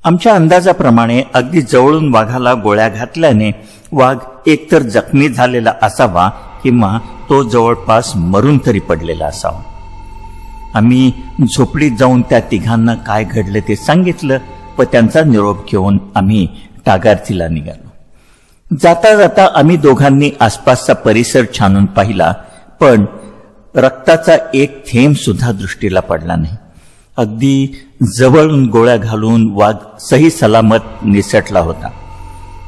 आमच्या अंदाजाप्रमाणे अगदी जवळून वाघाला गोळ्या घातल्याने वाघ एकतर जखमी झालेला असावा किंवा तो जवळपास मरून तरी पडलेला असावा. आम्ही झोपडीत जाऊन त्या तिघांना काय घडलं ते सांगितलं व त्यांचा निरोप घेऊन आम्ही टागारतीला निघालो. जाता जाता आम्ही दोघांनी आसपासचा परिसर छानून पाहिला, पण रक्ताचा एक थेंब सुद्धा दृष्टीला पडला नाही. अगदी जवळून गोळ्या घालून वाघ सही सलामत निसटला होता.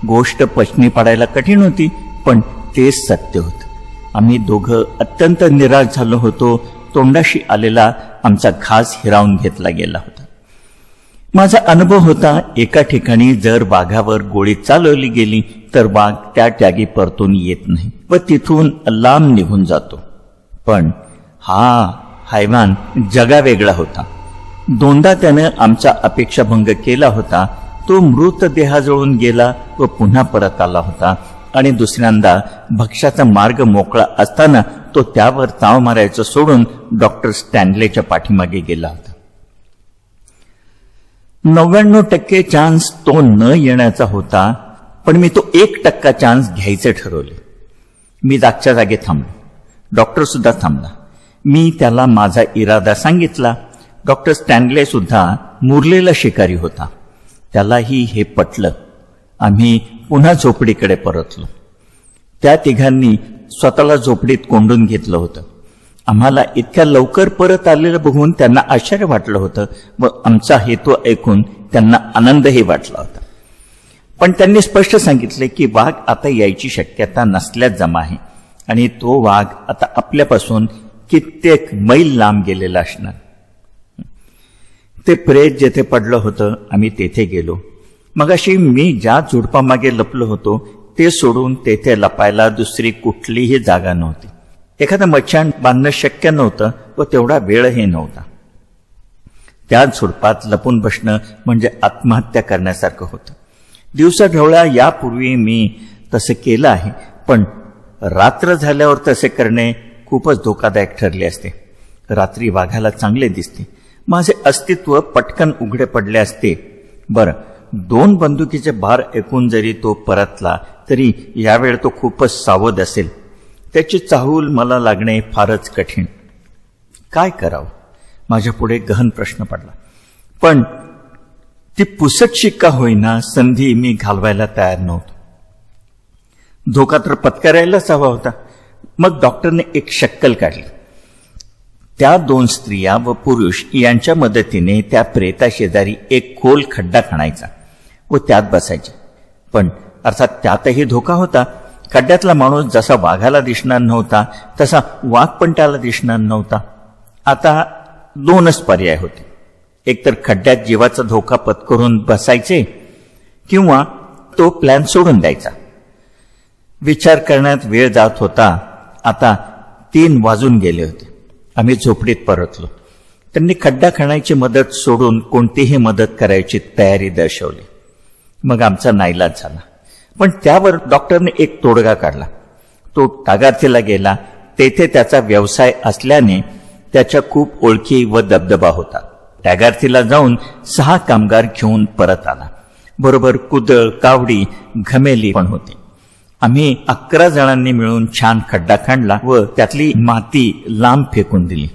गोष्ट पचनी पाडायला कठीण होती, पण तेच सत्य होतं. आम्ही दोघं अत्यंत निराश झालो होतो. तोंडाशी आलेला आमचा घास हिरावून घेतला गेला होता. माझा अनुभव होता, एका ठिकाणी जर वाघावर गोळी चालवली गेली तर वाघ त्या त्यागी परतून येत नाही व तिथून लांब निघून जातो. पण हा हैवान जगावेगळा होता. दोनदा त्यानं आमचा अपेक्षाभंग केला होता. तो मृतदेहाजवळून गेला व पुन्हा परत आला होता आणि दुसऱ्यांदा भक्ष्याचा मार्ग मोकळा असताना तो त्यावर ताव मारायचं सोडून डॉक्टर स्टॅनलेच्या पाठीमागे गेला होता. 99% चान्स तो न येण्याचा होता, पण मी तो 1% चान्स घ्यायचे ठरवले. मी जागच्या जागी थांबलो. डॉक्टर सुद्धा थांबला. मी त्याला माझा इरादा सांगितला. डॉक्टर स्टॅनले सुद्धा मुरलेला शिकारी होता. त्यालाही हे पटलं. आम्ही पुन्हा झोपडीकडे परतलो. त्या तिघांनी स्वतःला झोपडीत कोंडून घेतलं होतं. आम्हाला इतक्या लवकर परत आलेलं बघून त्यांना आश्चर्य वाटलं होतं व आमचा हेतू ऐकून त्यांना आनंदही वाटला होता. पण त्यांनी स्पष्ट सांगितले की वाघ आता यायची शक्यता नसल्यास जमा आहे आणि तो वाघ आता आपल्यापासून कित्येक मैल लांब गेलेला असणार. ते प्रेत जेथे पडलं होतं आम्ही तेथे गेलो. मगाशी मी ज्या झुडपामागे लपलो होतो ते सोडून तेथे लपायला दुसरी कुठलीही जागा नव्हती. एखादं मचाण बांधणं शक्य नव्हतं व तेवढा वेळही नव्हता. त्या झुडपात लपून बसणं म्हणजे आत्महत्या करण्यासारखं होतं. दिवसाढवळ्या यापूर्वी मी तसं केलं आहे, पण रात्र झाल्यावर तसे करणे खूपच धोकादायक ठरले असते. रात्री वाघाला चांगले दिसते. माझे अस्तित्व पटकन उघडे पडले असते. बरं, 2 बंदुकीचे भार ऐकून जरी तो परतला तरी यावेळी तो खूपच सावध असेल. त्याची चाहूल मला लागणे फारच कठीण. काय करावं? माझ्या पुढे गहन प्रश्न पडला. पण ती पुसटशी का होईना संधी मी घालवायला तयार नव्हतो. धोका तर पत्करायलाच हवा होता. मग डॉक्टरने एक शक्कल काढली. त्या 2 स्त्रिया व पुरुष यांच्या मदतीने त्या प्रेताशेजारी एक खोल खड्डा खणायचा व त्यात बसायचे. पण अर्थात त्यातही धोका होता. खड्ड्यातला माणूस जसा वाघाला दिसणार नव्हता तसा वाघ पण त्याला दिसणार नव्हता. आता 2च पर्याय होते. एकतर खड्ड्यात जीवाचा धोका पत्करून बसायचे किंवा तो प्लॅन सोडून द्यायचा. विचार करण्यात वेळ जात होता. आता 3 वाजून गेले होते. आम्ही झोपडीत परतलो. त्यांनी खड्डा खणायची मदत सोडून कोणतीही मदत करायची तयारी दर्शवली. मग आमचा नाईलाज झाला. पण त्यावर डॉक्टरने एक तोडगा काढला. तो टागारतीला गेला. तेथे त्याचा व्यवसाय असल्याने त्याच्या खूप ओळखी व दबदबा होता. टागारतीला जाऊन 6 कामगार घेऊन परत आला. बरोबर कुदळ, कावडी, घमेली पण होते. आम्ही 11 जणांनी मिळून छान खड्डा खणला व त्यातली माती लांब फेकून दिली.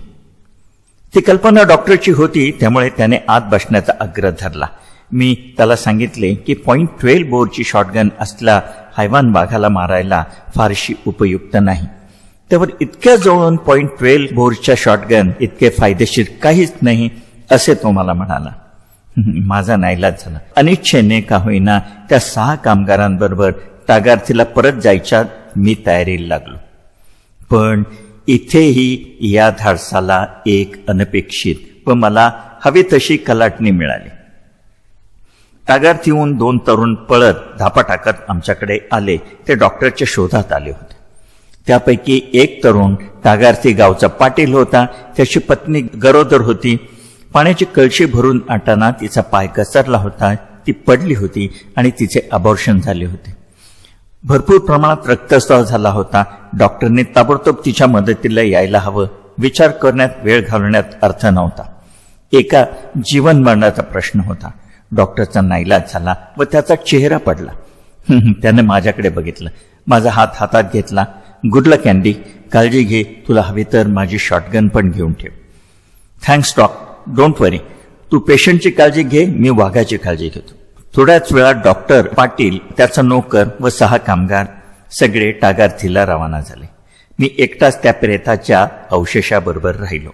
ती कल्पना डॉक्टरची होती, त्यामुळे त्याने आत बसण्याचा आग्रह धरला. मी त्याला सांगितले की .12 बोरची शॉटगन असला हैवान वाघाला मारायला फारशी उपयुक्त नाही. त्यावर इतक्या जवळून .12 बोरच्या शॉटगन इतके फायदेशीर काहीच नाही असे तो मला म्हणाला. माझा नाईलाज झाला. अनिच्छेने का होईना त्या 6 कामगारांबरोबर टागारतीला परत जायच्या मी तयारीला लागलो. पण इथेही या धाडसाला एक अनपेक्षित व मला हवी तशी कलाटणी मिळाली. टागारतीहून 2 तरुण पळत धापा टाकत आमच्याकडे आले. ते डॉक्टरच्या शोधात आले होते. त्यापैकी एक तरुण टागारती गावचा पाटील होता. त्याची पत्नी गरोदर होती. पाण्याची कळशी भरून आणताना तिचा पाय घसरला होता. ती पडली होती आणि तिचे अबॉर्शन झाले होते. भरपूर प्रमाणात रक्तस्राव झाला होता. डॉक्टरने ताबडतोब तिच्या मदतीला यायला हवं. विचार करण्यात वेळ घालवण्यात अर्थ नव्हता. एका जीवन मरणाचा प्रश्न होता. डॉक्टरचा नाईलाज झाला व त्याचा चेहरा पडला. त्याने माझ्याकडे बघितलं, माझा हात हातात घेतला. गुड लक अँडी, काळजी घे, तुला हवी तर माझी शॉटगन पण घेऊन ठेव. थँक्स डॉक, डोंट वरी, तू पेशंटची काळजी घे, मी वाघाची काळजी घेतो. थोड्याच वेळात डॉक्टर, पाटील, त्याचा नोकर व 6 कामगार सगळे टागारथीला रवाना झाले. मी एकटाच त्या प्रेताच्या अवशेषाबरोबर राहिलो.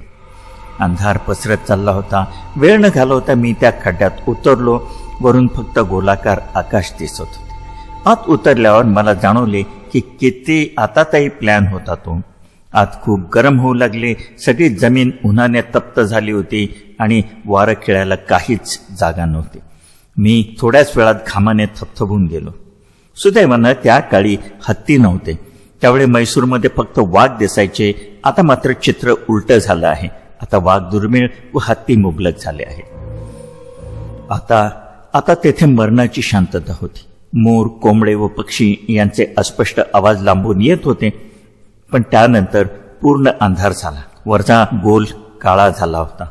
अंधार पसरत चालला होता. वेळ न घालवता मी त्या खड्ड्यात उतरलो. वरून फक्त गोलाकार आकाश दिसत होते. आत उतरल्यावर मला जाणवले की किती आताताई प्लॅन होता तो. आत खूप गरम होऊ लागले. सगळी जमीन उन्हाने तप्त झाली होती आणि वारं खेळायला काहीच जागा नव्हती. मी थोड्याच वेळात घामाने थपथपून गेलो. सुदैवानं त्या काळी हत्ती नव्हते. त्यावेळी मैसूरमध्ये फक्त वाघ दिसायचे. आता मात्र चित्र उलटं झालं आहे. आता वाघ दुर्मिळ व हत्ती मुबलक झाले आहे. आता तेथे मरणाची शांतता होती. मोर, कोंबडे व पक्षी यांचे अस्पष्ट आवाज लांबून येत होते. पण त्यानंतर पूर्ण अंधार झाला. वरचा गोल काळा झाला होता.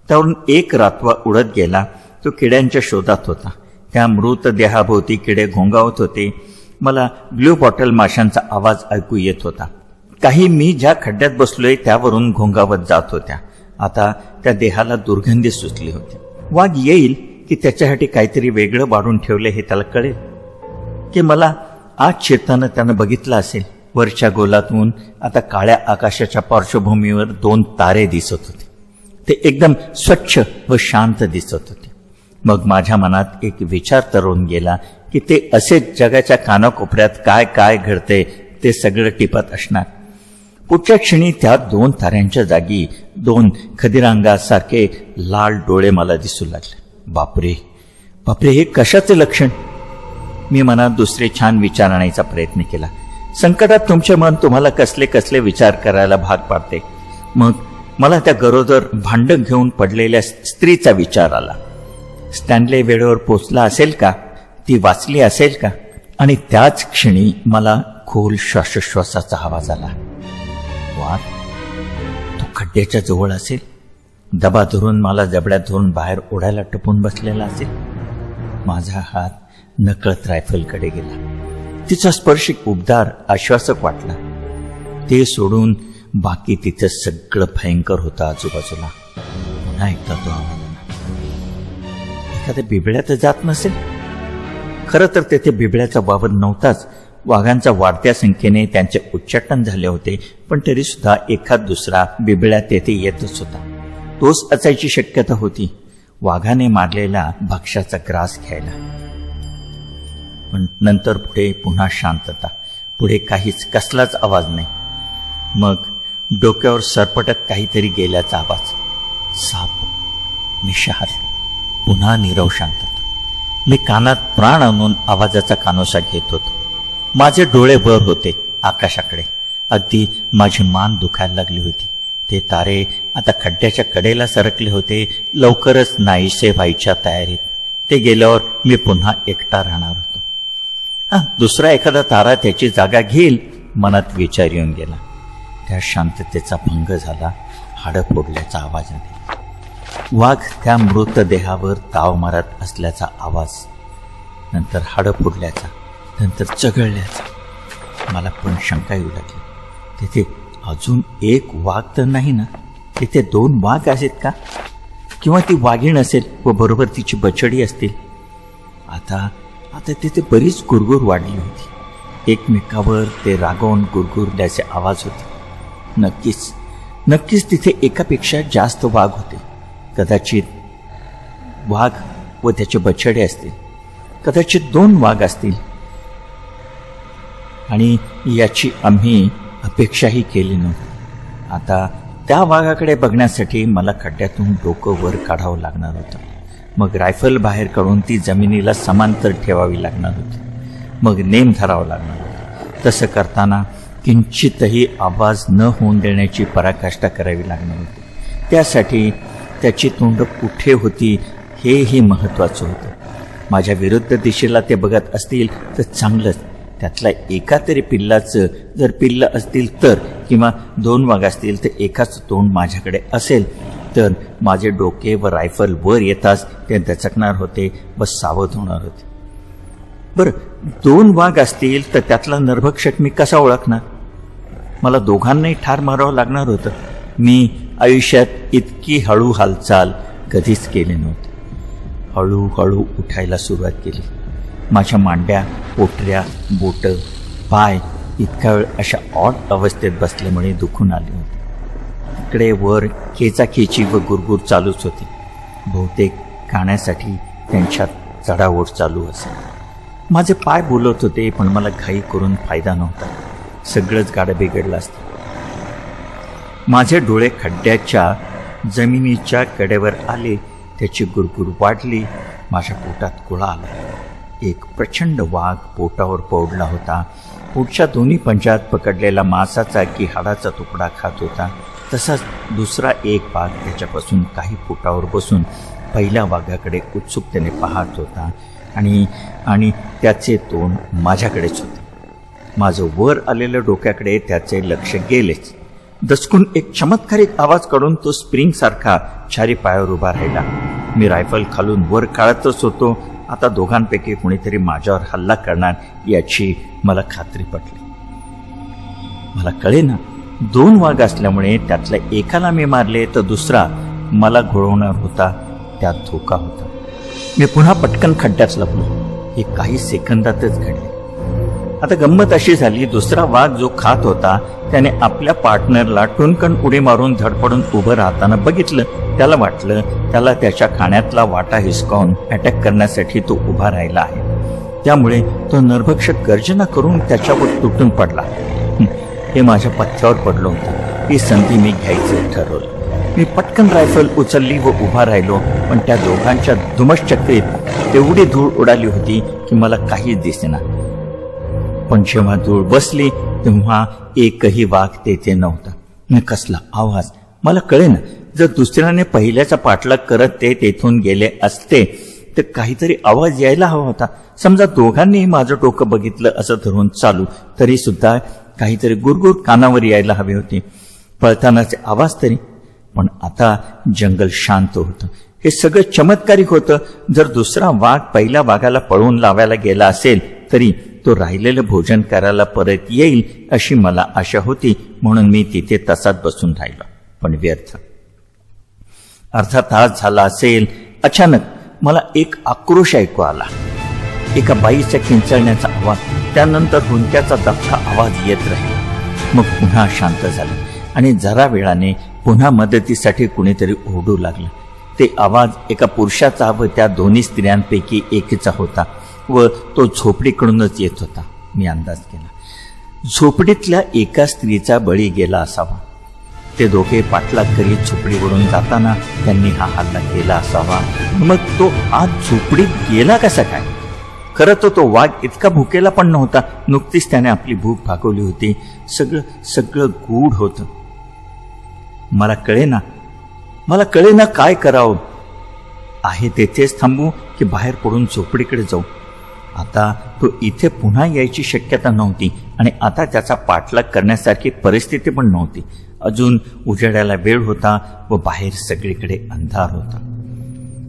त्यावरून एक रातवा उडत गेला. तो किड्यांच्या शोधात होता. त्या मृतदेहाभोवती किडे घोंगावत होते. मला ब्ल्यू बॉटल माशांचा आवाज ऐकू येत होता. काही मी ज्या खड्ड्यात बसलोय त्यावरून घोंगावत जात होत्या. आता त्या देहाला दुर्गंधी सुचली होती. वाघ येईल की त्याच्यासाठी काहीतरी वेगळं वाढून ठेवले हे त्याला कळेल, की मला आज शिरताना त्यानं बघितलं असेल. वरच्या गोलातून आता काळ्या आकाशाच्या पार्श्वभूमीवर 2 तारे दिसत होते. ते एकदम स्वच्छ व शांत दिसत होते. मग माझ्या मनात एक विचार तरळून गेला की ते असेच जगाच्या कानाकोपऱ्यात काय काय घडते ते सगळं टिपत असणार. पुढच्या क्षणी त्या 2 ताऱ्यांच्या जागी 2 खदिरांगासारखे लाल डोळे मला दिसू लागले. बापरे बापरे, हे कशाचे लक्षण? मी मनात दुसरे छान विचार आणायचा प्रयत्न केला. संकटात तुमचे मन तुम्हाला कसले कसले विचार करायला भाग पाडते. मग मला त्या गरोदर भांडण घेऊन पडलेल्या स्त्रीचा विचार आला. स्टॅनले वेळेवर पोचला असेल का? ती वाचली असेल का? आणि त्याच क्षणी मला खोल श्वासोश्वासाचा आवाज आला. वाघ तो खड्ड्याच्या जवळ असेल. दबा धरून मला जबड्यात धरून बाहेर ओढायला टपून बसलेला असेल. माझा हात नकळत रायफलकडे गेला. तिचा स्पर्श उबदार, आश्वासक वाटला. ते सोडून बाकी तिथं सगळं भयंकर होतं आजूबाजूला. पुन्हा एकदा तो आवाज आला. एखाद्या बिबळ्या तर जात नसेल? खरं तर तेथे बिबळ्याचा वावर नव्हताच. वाघांच्या वाढत्या संख्येने त्यांचे उच्चाटन झाले होते. पण तरी सुद्धा एखाद दुसरा बिबळ्या तेथे येतच होता. तोच असायची शक्यता होती. वाघाने मारलेला भक्ष्याचा ग्रास घ्यायला. पण नंतर पुढे पुन्हा शांतता. पुढे काहीच, कसलाच आवाज नाही. मग डोक्यावर सरपटत काहीतरी गेल्याचा आवाज. साप. मी शहारलो. पुन्हा नीरव शांतता. मी कानात प्राण आणून आवाजाचा कानोसा घेत होतो. माझे डोळे वर होते आकाशाकडे. अगदी माझी मान दुखायला लागली होती. ते तारे आता खड्ड्याच्या कडेला सरकले होते. लवकरच नाहीसे व्हायच्या तयारीत. ते गेल्यावर मी पुन्हा एकटा राहणार होतो. दुसरा एखादा तारा त्याची जागा घेईल, मनात विचार येऊन गेला. त्या शांततेचा भंग झाला. हाडं फोडल्याचा आवाज आला. वाघ त्या मृतदेहावर ताव मारत असल्याचा आवाज. नंतर हाडं फोडल्याचा, नंतर चघळल्याचा. मला पण शंका येऊ लागली. तिथे अजून एक वाघ तर नाही ना? तिथे 2 वाघ आहेत का? किंवा ती वाघीण असेल व बरोबर तिची बछडी असतील. आता तिथे बरीच गुरगुर वाढली होती. एकमेकावर ते रागवून गुरगुरल्याचे आवाज होते. नक्कीच तिथे एकापेक्षा जास्त वाघ होते. कदाचित वाघ व त्याचे बछडे असतील. कदाचित 2 वाघ असतील. आणि याची आम्ही अपेक्षाही केली नव्हती. आता त्या वाघाकडे बघण्यासाठी मला खड्ड्यातून डोकं वर काढावं लागणार होतं. मग रायफल बाहेर काढून ती जमिनीला समांतर ठेवावी लागणार होती. मग नेम धरावं लागणार होतं. तसं करताना किंचितही आवाज न होऊन देण्याची पराकाष्ठा करावी लागणार होती. त्यासाठी त्याची तोंड कुठे होती हेही महत्त्वाचं होतं. माझ्या विरुद्ध दिशेला ते बघत असतील तर चांगलंच. त्यातला एका तरी पिल्लाचं, जर पिल्लं असतील तर, किंवा 2 वाघ असतील तर एकाच तोंड माझ्याकडे असेल तर माझे डोके व रायफल वर येताच ते दचकणार होते व सावध होणार होते. बरं, 2 वाघ असतील तर त्यातला नरभक्षक मी कसा ओळखणार? मला दोघांनाही ठार मारावं लागणार होतं. मी आयुष्यात इतकी हळू हालचाल कधीच केली नव्हती. हळूहळू उठायला सुरुवात केली. माझ्या मांड्या, पोटऱ्या, बोटं, पाय इतका वेळ अशा ऑड अवस्थेत बसल्यामुळे दुखून आले होते. इकडे वर खेचाखेची व गुरगुर चालूच होती. बहुतेक खाण्यासाठी त्यांच्यात चढाओढ चालू असे. माझे पाय बोलत होते, पण मला घाई करून फायदा नव्हता. सगळंच गाडं बिघडलं असतं. माझे डोळे खड्ड्याच्या जमिनीच्या कडेवर आले. त्याची गुरगुर वाढली. माझ्या पोटात गोळा आला. एक प्रचंड वाघ पोटावर पडला होता. पोटच्या दोन्ही पंजात पकडलेला मांसाचा की हाडाचा तुकडा खात होता. तसाच दुसरा एक वाघ त्याच्यापासून काही फुटावर बसून पहिल्या वाघाकडे उत्सुकतेने पाहत होता आणि त्याचे तोंड माझ्याकडेच होते. माझं वर आलेल्या डोक्याकडे त्याचे लक्ष गेलेच. दचकून एक चमत्कारिक आवाज काढून तो स्प्रिंगसारखा चारी पायावर उभा राहिला. मी रायफल खालून वर काढतच होतो. आता दोघांपैकी कुणीतरी माझ्यावर हल्ला करणार याची मला खात्री पटली. मला कळेना, 2 वाघ असल्यामुळे त्यातल्या एकाला मी मारले तर दुसरा मला घोळवणार होता. त्यात धोका होता. मी पुन्हा पटकन खड्ड्यात लपलो. हे काही सेकंदातच घडले. आता गंमत अशी झाली, दुसरा वाघ जो खात होता त्याने आपल्या पार्टनरला टुनकन उडी मारून धडपडून उभं राहताना बघितलं. त्याला वाटलं त्याला त्याच्या खाण्यातला वाटा हिसकावून अटॅक करण्यासाठी तो उभा राहिला आहे. त्यामुळे तो नरभक्षक गर्जना करून त्याच्यावर तुटून पडला. हे माझ्या पथ्यावर पडलं होतं. ही संधी मी घ्यायचं ठरवलं. मी पटकन रायफल उचलली व उभा राहिलो. पण त्या दोघांच्या धुमश्चक्रीत एवढी धूळ उडाली होती की मला काहीच दिसेना. पण जेव्हा धूळ बसली तेव्हा एकही वाघ तेथे नव्हता. न कसला आवाज मला कळेना. जर दुसऱ्याने पहिल्याचा पाठलाग करत ते तेथून गेले असते तर काहीतरी आवाज यायला हवा होता. समजा दोघांनी माझं डोकं बघितलं असं धरून चालू, तरी सुद्धा काहीतरी गुरगुर कानावर यायला हवे होते. पळतानाचे आवाज तरी. पण आता जंगल शांत होतं. हे सगळं चमत्कारिक होतं. जर दुसरा वाघ पहिल्या वाघाला पळवून लावायला गेला असेल तरी तो राहिलेलं भोजन करायला परत येईल अशी मला आशा होती. म्हणून मी तिथे तसाच बसून राहिलो. पण व्यर्थ. अर्धा तास झाला असेल. अचानक मला एक आक्रोश ऐकू आला. एका बाईच्या किंचाळण्याचा आवाज, त्यानंतर हुंदक्याचा दबका आवाज येत राहिला. मग पुन्हा शांत झालं आणि जरा वेळाने पुन्हा मदतीसाठी कुणीतरी ओरडू लागलं. ते आवाज एका पुरुषाचा व त्या दोन्ही स्त्रियांपैकी एकीचा होता व तो झोपडीकडूनच येत होता. मी अंदाज केला. झोपडीतल्या एका स्त्रीचा बळी गेला असावा. ते दोघे पाठलाग करीत झोपडीवरून जाताना त्यांनी हा हल्ला केला असावा. मग तो आज झोपडीत गेला कसा काय? खरं तर तो वाघ इतका भुकेला पण नव्हता. नुकतीच त्याने आपली भूक भागवली होती. सगळं गूढ होतं. मला कळेना काय करावं. आहे तेथेच थांबू की बाहेर पडून झोपडीकडे जाऊ? आता तो इथे पुन्हा यायची शक्यता नव्हती आणि आता त्याचा पाठलाग करण्यासारखी परिस्थिती पण नव्हती. अजून उजेडायला वेळ होता व बाहेर सगळीकडे अंधार होता.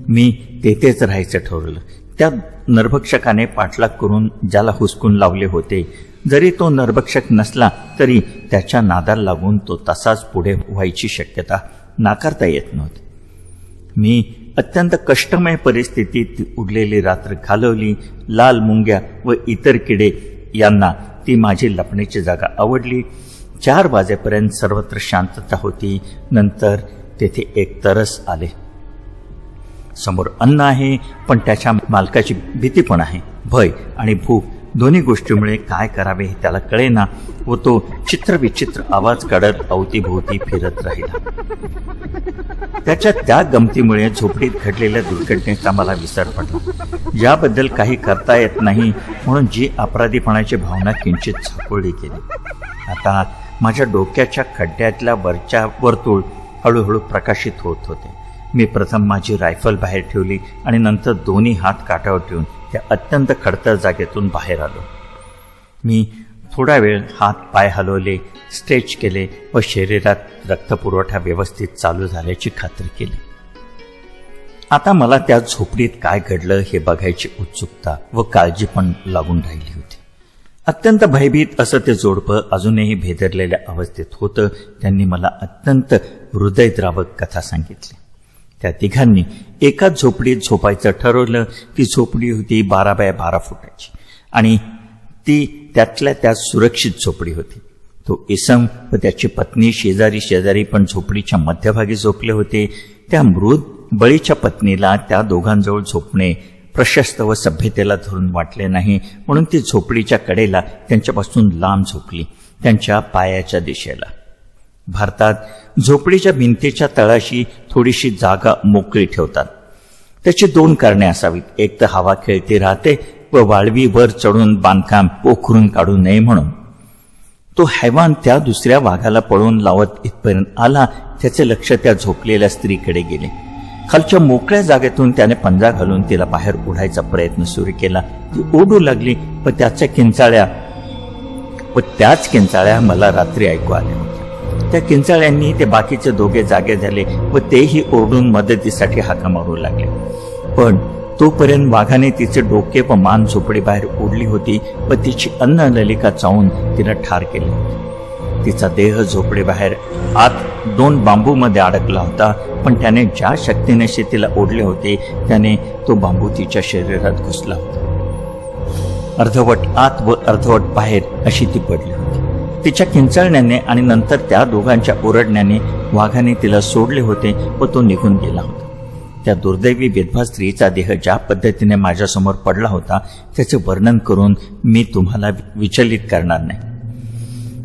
मी तेथेच राहायचं ठरवलं. त्या नरभक्षकाने पाठलाग करून ज्याला हुसकून लावले होते, जरी तो नरभक्षक नसला तरी त्याच्या नादाला लागून तो तसाच पुढे व्हायची शक्यता नाकारता येत नव्हती. मी अत्यंत कष्टमय परिस्थितीत उरलेली रात्र घालवली. लाल मुंग्या व इतर किडे यांना ती माझी लपण्याची जागा आवडली. 4 वाजेपर्यंत सर्वत्र शांतता होती. नंतर तेथे एक तरस आले. समोर अन्न आहे, पण त्याच्या मालकाची भीती पण आहे. भय आणि भूक दोन्ही गोष्टीमुळे काय करावे हे त्याला कळेना व तो चित्रविचित्र आवाज काढत अवतीभोवती फिरत राहिला. त्याच्या त्या गमतीमुळे झोपडीत घडलेल्या दुर्घटनेचा मला विसर पडला. याबद्दल काही करता येत नाही म्हणून जी अपराधीपणाची भावना किंचित झाकोळली गेली. आता माझ्या डोक्याच्या खड्ड्यातल्या वरच्या वर्तुळ हळूहळू प्रकाशित होत होते. मी प्रथम माझी रायफल बाहेर ठेवली आणि नंतर दोन्ही हात काठावर ठेवून त्या अत्यंत खडतर जागेतून बाहेर आलो. मी थोडा वेळ हात पाय हलवले, स्ट्रेच केले व शरीरात रक्तपुरवठा व्यवस्थित चालू झाल्याची खात्री केली. आता मला त्या झोपडीत काय घडलं हे बघायची उत्सुकता व काळजी पण लागून राहिली होती. अत्यंत भयभीत असं ते जोडपं अजूनही भेदरलेल्या अवस्थेत होतं. त्यांनी मला अत्यंत हृदयद्रावक कथा सांगितली. त्या तिघांनी एकाच झोपडीत झोपायचं ठरवलं. ती झोपडी होती 12 बाय 12 फुटाची आणि ती त्यातल्या त्यात सुरक्षित झोपडी होती. तो इसम व त्याची पत्नी शेजारी शेजारी पण झोपडीच्या मध्यभागी झोपले होते. त्या मृत बळीच्या पत्नीला त्या दोघांजवळ झोपणे प्रशस्त व सभ्यतेला धरून वाटले नाही, म्हणून ती झोपडीच्या कडेला त्यांच्यापासून लांब झोपली, त्यांच्या पायाच्या दिशेला. भारतात झोपडीच्या भिंतीच्या तळाशी थोडीशी जागा मोकळी ठेवतात. त्याची 2 कारणे असावीत. एक तर हवा खेळती राहते व वाळवी वर चढून बांधकाम पोखरून काढू नये म्हणून. तो हैवान त्या दुसऱ्या वाघाला पळवून लावत इथपर्यंत आला. त्याचे लक्ष त्या झोपलेल्या स्त्रीकडे गेले. खालच्या मोकळ्या जागेतून त्याने पंजा घालून तिला बाहेर ओढायचा प्रयत्न सुरू केला. ती ओढू लागली व त्याच किंचाळ्या मला रात्री ऐकू आल्या होत्या. त्या किंचाळ्यांनी ते बाकीचे दोघे जागे झाले व तेही ओरडून मदतीसाठी हाका मारू लागले. पण तोपर्यंत वाघाने तिचे डोके व मान झोपडीबाहेर ओढली होती व तिची अन्ननलिका चावून तिला ठार केले होते. तिचा देह झोपडीबाहेर आत 2 बांबूमध्ये अडकला होता. पण त्याने ज्या शक्तीने शेतीला ओढले होते त्याने तो बांबू तिच्या शरीरात घुसला होता. अर्धवट आत व अर्धवट बाहेर अशी ती पडली होती. तिच्या किंचाळण्याने आणि नंतर त्या दोघांच्या ओरडण्याने वाघाने तिला सोडले होते व तो निघून गेला होता. त्या दुर्दैवी विधवा स्त्रीचा देह ज्या पद्धतीने माझ्यासमोर पडला होता त्याचे वर्णन करून मी तुम्हाला विचलित करणार नाही.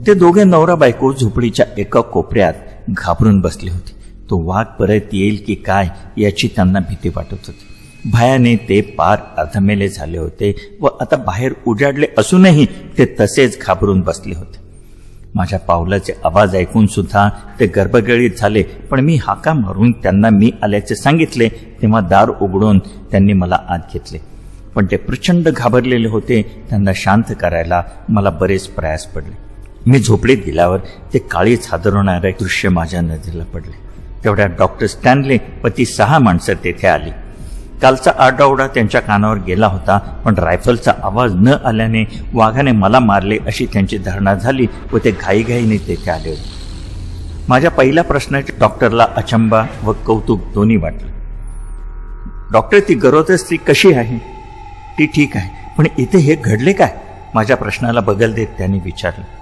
ते दोघे नवरा बायको झोपडीच्या एका कोपऱ्यात घाबरून बसले होते. तो वाघ परत येईल की काय याची त्यांना भीती वाटत होती. भयाने ते पार अर्धमेले झाले होते व आता बाहेर उजाडले असूनही ते तसेच घाबरून बसले होते. माझ्या पावलाचे आवाज ऐकून सुद्धा ते गर्भगळीत झाले. पण मी हाका मारून त्यांना मी आल्याचे सांगितले तेव्हा दार उघडून त्यांनी मला आत घेतले. पण ते प्रचंड घाबरलेले होते. त्यांना शांत करायला मला बरेच प्रयास पडले. मी झोपडीत गेल्यावर ते काळीच हादरवणारे दृश्य माझ्या नजरेला पडले. तेवढ्या डॉक्टर स्टॅनले व ती 6 माणसं तेथे आली. कालचा आरडाओरडा त्यांच्या कानावर गेला होता, पण रायफलचा आवाज न आल्याने वाघाने मला मारले अशी त्यांची धारणा झाली व ते घाईघाईने तेथे आले होते. माझ्या पहिल्या प्रश्नाचे डॉक्टरला अचंबा व कौतुक दोन्ही वाटले. डॉक्टर, ती गरोदर स्त्री कशी आहे? ती ठीक आहे, पण इथे हे घडले काय? माझ्या प्रश्नाला बगल देत त्यांनी विचारले.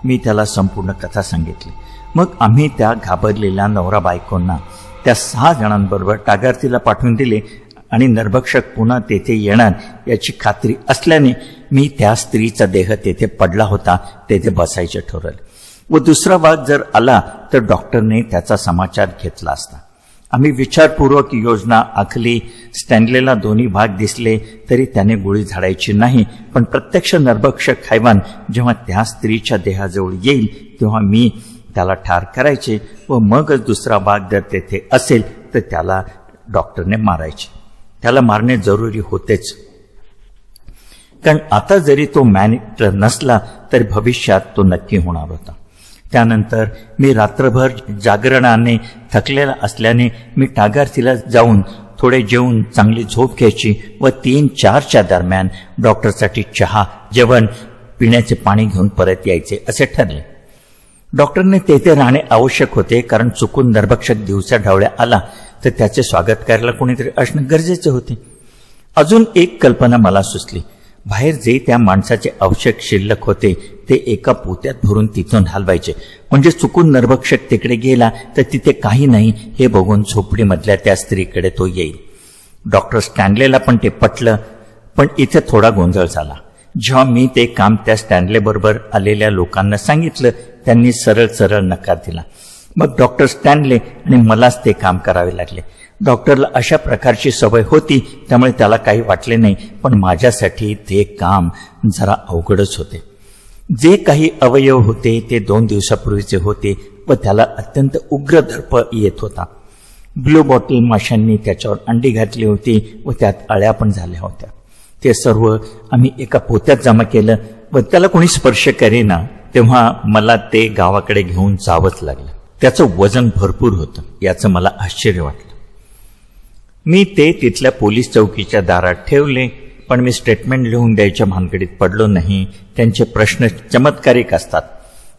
मी त्याला संपूर्ण कथा सांगितली. मग आम्ही त्या घाबरलेल्या नवरा बायकोंना त्या 6 जणांबरोबर टागारतीला पाठवून दिले आणि नरभक्षक पुन्हा तेथे येणार याची खात्री असल्याने मी त्या स्त्रीचा देह तेथे पडला होता तेथे बसायचे ठरवले व दुसरा वाघ जर आला तर डॉक्टरने त्याचा समाचार घेतला असता. आम्ही विचारपूर्वक योजना आखली. स्टॅनलेला 2 वाघ दिसले तरी त्याने गोळी झाडायची नाही, पण प्रत्यक्ष नरभक्षक हैवान जेव्हा त्या स्त्रीच्या देहाजवळ येईल तेव्हा मी त्याला ठार करायचे व मगच दुसरा वाघ जर तेथे असेल तर त्याला डॉक्टरने मारायचे. त्याला मारणे जरुरी होतेच, कारण आता जरी तो मॅनिटर नसला तरी भविष्यात तो नक्की होणार होता. त्यानंतर मी रात्रभर जागरणाने थकलेला असल्याने मी टागारतीला जाऊन थोडे जेवून चांगली झोप घ्यायची व 3-4च्या दरम्यान डॉक्टरसाठी चहा, जेवण, पिण्याचे पाणी घेऊन परत यायचे असे ठरले. डॉक्टरने तेथे राहणे आवश्यक होते, कारण चुकून नरभक्षक दिवसा ढवळ्या आला तर त्याचे स्वागत करायला कोणीतरी असणे गरजेचे होते. अजून एक कल्पना मला सुचली. बाहेर जे त्या माणसाचे आवश्यक शिल्लक होते ते एका पोत्यात भरून तिथून हलवायचे, म्हणजे चुकून नरभक्षक तिकडे गेला तर तिथे काही नाही हे बघून झोपडीमधल्या त्या स्त्रीकडे तो येईल. डॉक्टर स्टॅनलेला पण ते पटलं, पण इथे थोडा गोंधळ झाला. जेव्हा मी ते काम त्या स्टॅनले बरोबर आलेल्या लोकांना सांगितलं त्यांनी सरळ सरळ नकार दिला. मग डॉक्टर स्टॅनले आणि मलाच ते काम करावे लागले. डॉक्टरला अशा प्रकारची सवय होती त्यामुळे त्याला काही वाटले नाही, पण माझ्यासाठी ते काम जरा अवघडच होते. जे काही अवयव होते ते 2 दिवसापूर्वीचे होते व त्याला अत्यंत उग्र दर्प येत होता. ब्लू बॉटल माशांनी त्याच्यावर अंडी घातली होती व त्यात अळ्या पण झाल्या होत्या. ते सर्व आम्ही एका पोत्यात जमा केलं व त्याला कोणी स्पर्श करेना तेव्हा मला ते गावाकडे घेऊन जावंच लागलं. त्याचं वजन भरपूर होतं याचं मला आश्चर्य वाटलं. मी ते तिथल्या पोलीस चौकीच्या दारात ठेवले, पण मी स्टेटमेंट लिहून द्यायच्या भानगडीत पडलो नाही. त्यांचे प्रश्न चमत्कारिक असतात.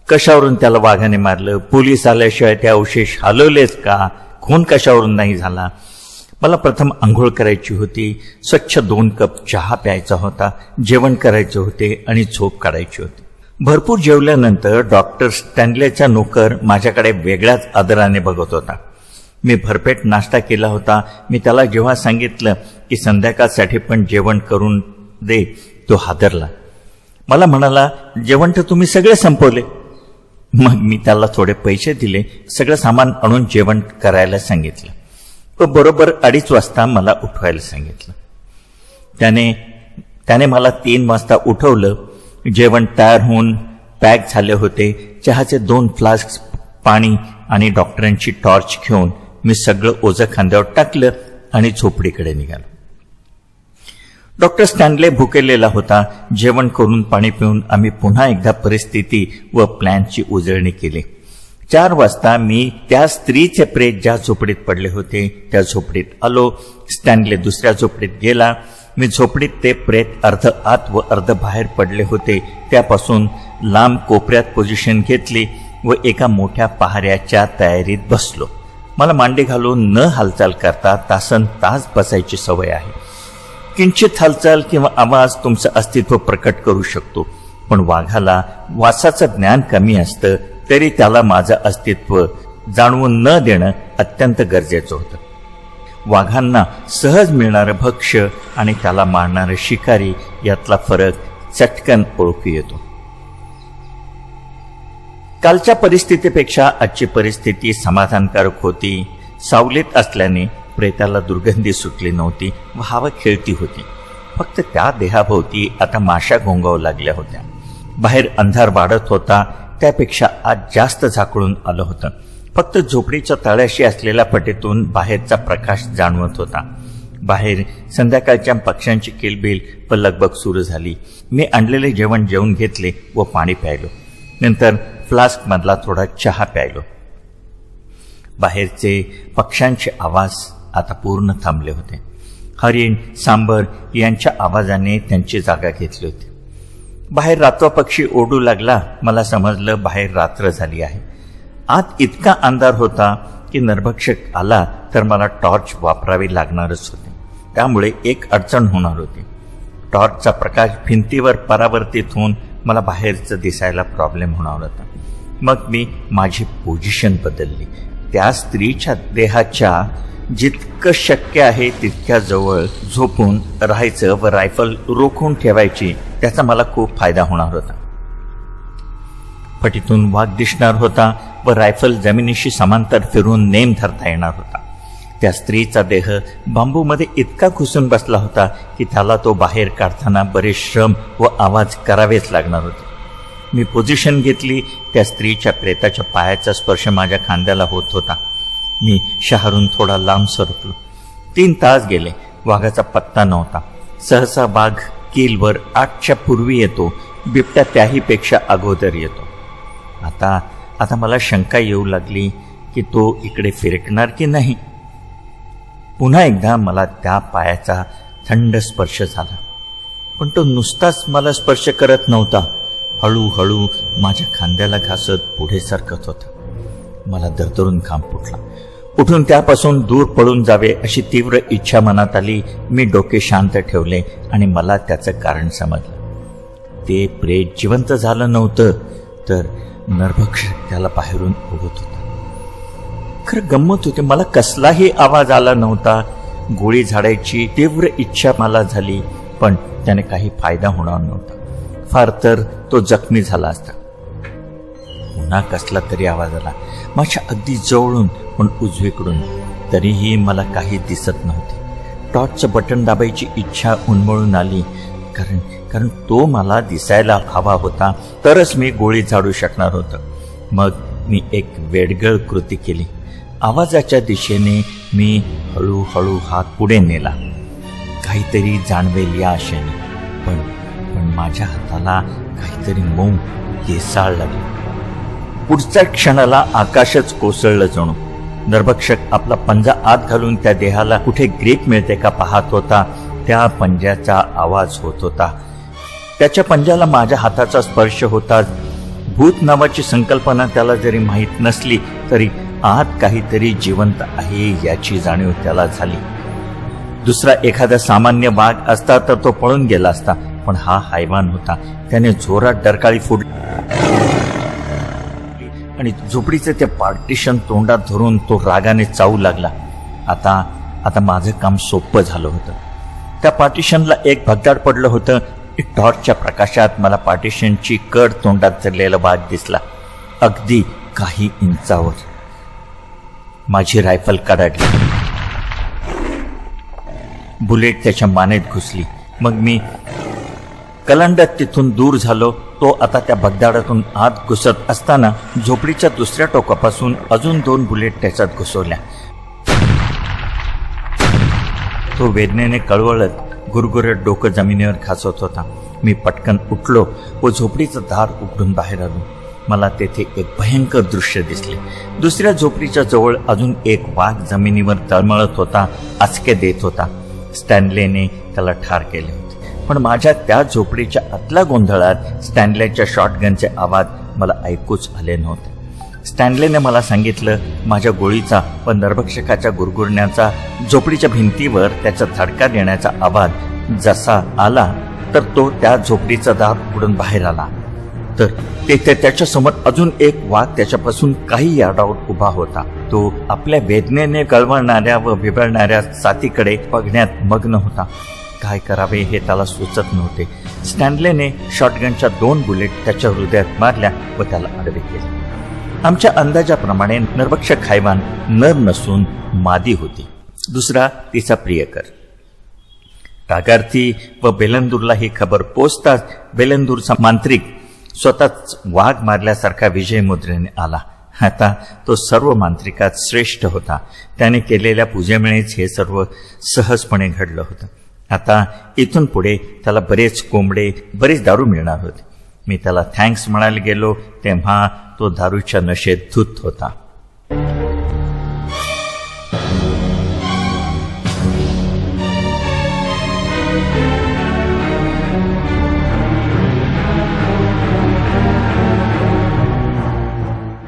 कशावरून त्याला वाघाने मारलं, पोलीस आल्याशिवाय ते अवशेष हलवलेच का, खून कशावरून नाही झाला. मला प्रथम आंघोळ करायची होती, स्वच्छ 2 कप चहा प्यायचा होता, जेवण करायचे होते आणि झोप काढायची होती. भरपूर जेवल्यानंतर डॉक्टर स्टॅनलेचा नोकर माझ्याकडे वेगळ्याच आदराने बघत होता. मी भरपेट नाश्ता केला होता. मी त्याला जेव्हा सांगितलं की संध्याकाळसाठी पण जेवण करून दे, तो हादरला. मला म्हणाला, जेवण तर तुम्ही सगळे संपवले. मग मी त्याला थोडे पैसे दिले, सगळं सामान आणून जेवण करायला सांगितलं. तो बरोबर 2:30 वाजता मला उठवायला सांगितलं. त्याने मला 3 वाजता उठवलं. जेवण तयार होऊन पॅक झाले होते. चहाचे 2 फ्लास्क पाणी आणि डॉक्टरांची टॉर्च घेऊन मी सगळं ओझं खांद्यावर टाकलं आणि झोपडीकडे निघालो. डॉक्टर स्टॅनले भुकेलेला होता. जेवण करून पाणी पिऊन आम्ही पुन्हा एकदा परिस्थिती व प्लॅनची उजळणी केली. 4 वाजता मी त्या स्त्रीचे प्रेत ज्या झोपडीत पडले होते त्या झोपडीत आलो. स्टॅनले दुसऱ्या झोपडीत गेला. मी झोपडीत ते प्रेत अर्ध आत व अर्ध बाहेर पडले होते त्यापासून लांब कोपऱ्यात पोझिशन घेतली व एका मोठ्या पहाऱ्याच्या तयारीत बसलो. मला मांडी घालून न हालचाल करता तासन तास बसायची सवय आहे. किंचित हालचाल किंवा आवाज तुमचं अस्तित्व प्रकट करू शकतो, पण वाघाला वासाचं ज्ञान कमी असतं तरी त्याला माझं अस्तित्व जाणवून न देणं अत्यंत गरजेचं होतं. वाघांना सहज मिळणारं भक्ष्य आणि त्याला मारणारं शिकारी यातला फरक चटकन ओळखू येतो. कालच्या परिस्थितीपेक्षा आजची परिस्थिती समाधानकारक होती. सावलीत असल्याने प्रेताला दुर्गंधी सुटली नव्हती व हवा खेळती होती. फक्त त्या देहाभोवती आता माशा घोंगावू लागल्या होत्या. बाहेर अंधार वाढत होता, त्यापेक्षा आज जास्त झाकळून आलं होतं. फक्त झोपडीच्या तळ्याशी असलेल्या पटेतून बाहेरचा प्रकाश जाणवत होता. बाहेर संध्याकाळच्या पक्ष्यांची किलबिल व लगबग सुरू झाली. मी आणलेले जेवण जेवून घेतले व पाणी प्यायलो. नंतर फ्लास्क मधला थोडा चहा प्यायलो. बाहेरचे पक्ष्यांचे आवाज आता पूर्ण थांबले होते. हरिण, सांबर यांच्या आवाजाने त्यांची जागा घेतली होती. बाहेर रातवा पक्षी ओरडू लागला. मला समजलं बाहेर रात्र झाली आहे. आत इतका अंधार होता की नरभक्षक आला तर मला टॉर्च वापरावी लागणारच होती. त्यामुळे एक अडचण होणार होती. टॉर्चचा प्रकाश भिंतीवर परावर्तित होऊन मला बाहेरचं दिसायला प्रॉब्लेम होणार होता. मग मी माझी पोझिशन बदलली. त्या स्त्रीच्या देहाच्या जितकं शक्य आहे तितक्या जवळ झोपून राहायचं व रायफल रोखून ठेवायची. त्याचा मला खूप फायदा होणार होता. फटीतून वाघ दिसणार होता व रायफल जमिनीशी समांतर फिरून नेम धरता येणार होता. त्या स्त्रीचा देह बांबूमध्ये इतका घुसून बसला होता की त्याला तो बाहेर काढताना बरेच श्रम व आवाज करावेच लागणार होते. मी पोझिशन घेतली. त्या स्त्रीच्या प्रेताच्या पायाचा स्पर्श माझ्या खांद्याला होत होता. मी शहरातून थोडा लांब सरकलो. 3 तास गेले. वाघाचा पत्ता नव्हता. सहसा वाघ किलवर 8च्या पूर्वी येतो. बिबट्या त्याही पेक्षा अगोदर येतो. आता मला शंका येऊ लागली की तो इकडे फिरकणार की नाही. पुन्हा एकदा मला त्या पायाचा थंड स्पर्श झाला, पण तो नुसताच मला स्पर्श करत नव्हता. हळूहळू माझ्या खांद्याला घासत पुढे सरकत होता. मला दरदरून घाम फुटला. उठून त्यापासून दूर पळून जावे अशी तीव्र इच्छा मनात आली. मी डोके शांत ठेवले आणि मला त्याचं कारण समजलं. ते प्रेत जिवंत झालं नव्हतं, तर नरभक्षक त्याला बाहेरून ओढत होता. खरं गंमत होते, मला कसलाही आवाज आला नव्हता. गोळी झाडायची तीव्र इच्छा मला झाली, पण त्याने काही फायदा होणार नव्हता. फार तर तो जखमी झाला असता. पुन्हा कसला तरी आवाज आला, माझ्या अगदी जवळून, पण उजवीकडून. तरीही मला काही दिसत नव्हते. टॉर्चचं बटन दाबायची इच्छा उन्मळून आली, कारण तो मला दिसायला हवा होता, तरच मी गोळी झाडू शकणार होतो. मग मी एक वेडगळ कृती केली. आवाजाच्या दिशेने मी हळूहळू हात पुढे नेला. काहीतरी जाणवेल या आशेने. पण माझ्या हाताला काहीतरी मऊ येसाळ लागलं. पुढच्या क्षणाला आकाशच कोसळलं जणू. नरभक्षक आपला पंजा आत घालून त्या देहाला कुठे ग्रीप मिळते का पाहत होता. त्या पंजाचा आवाज होत होता. त्याच्या पंजाला माझ्या हाताचा स्पर्श होता. भूत नावाची संकल्पना त्याला जरी माहीत नसली तरी आत काहीतरी जिवंत आहे याची जाणीव त्याला झाली. दुसरा एखादा सामान्य वाघ असता तर तो पळून गेला असता, पण हा हैवान होता. त्याने जोरात डरकाळी फोडली आणि झोपडीचे ते पार्टिशन तोंडात धरून तो रागाने चावू लागला. आता माझं काम सोपं झालं होतं. त्या पार्टिशनला एक भगदाड पडलं होतं. टॉर्चच्या प्रकाशात मला पार्टिशनची कड तोंडात धरलेला वाघ दिसला, अगदी काही इंचावर. माझी रायफल कडाडली. बुलेट त्याच्या मानेत घुसली. मग मी कलांडत तिथून दूर झालो. तो आता त्या भगदाडातून आत घुसत असताना झोपडीच्या दुसऱ्या टोकापासून अजून 2 बुलेट त्याच्यात घुसवल्या. तो वेदनेने कळवळत गुरगुरत डोकं जमिनीवर घासत होता. मी पटकन उठलो व झोपडीचं दार उघडून बाहेर आलो. मला तेथे एक भयंकर दृश्य दिसले. दुसऱ्या झोपडीच्या जवळ अजून एक वाघ जमिनीवर तळमळत होता, आचके देत होता. स्टॅनलेने त्याला ठार केले होते. पण माझ्या त्या झोपडीच्या आतल्या गोंधळात स्टॅनलेच्या शॉटगनचे आवाज मला ऐकूच आले नव्हते. स्टॅनलेने मला सांगितलं, माझ्या गोळीचा व नरभक्षकाच्या गुरगुरण्याचा झोपडीच्या भिंतीवर त्याचा धडका देण्याचा आवाज जसा आला तर तो त्या झोपडीचा दार उघडून बाहेर आला. तर तेथे त्याच्यासमोर अजून एक वाघ त्याच्यापासून काही यार्डावर उभा होता. तो आपल्या वेदनेने कळवळणाऱ्या व बिबळणाऱ्या साथीकडे बघण्यात मग्न होता. काय करावे हे त्याला सुचत नव्हते. स्टॅनलेने शॉटगनच्या 2 बुलेट त्याच्या हृदयात मारल्या व त्याला आडवे केले. आमच्या अंदाजाप्रमाणे नरभक्षक हैवान नर नसून मादी होती. दुसरा तिचा प्रियकर. कागार्थी व बेलंदूरला ही खबर पोचताच बेलंदूरचा मांत्रिक स्वतःच वाघ मारल्यासारखा विजय मुद्रेने आला. आता तो सर्व मांत्रिकात श्रेष्ठ होता. त्याने केलेल्या पूजेमुळेच हे सर्व सहजपणे घडलं होतं. आता इथून पुढे त्याला बरेच कोंबडे, बरेच दारू मिळणार होते. मी त्याला थँक्स म्हणायला गेलो तेव्हा तो दारूच्या नशेत धूत होता.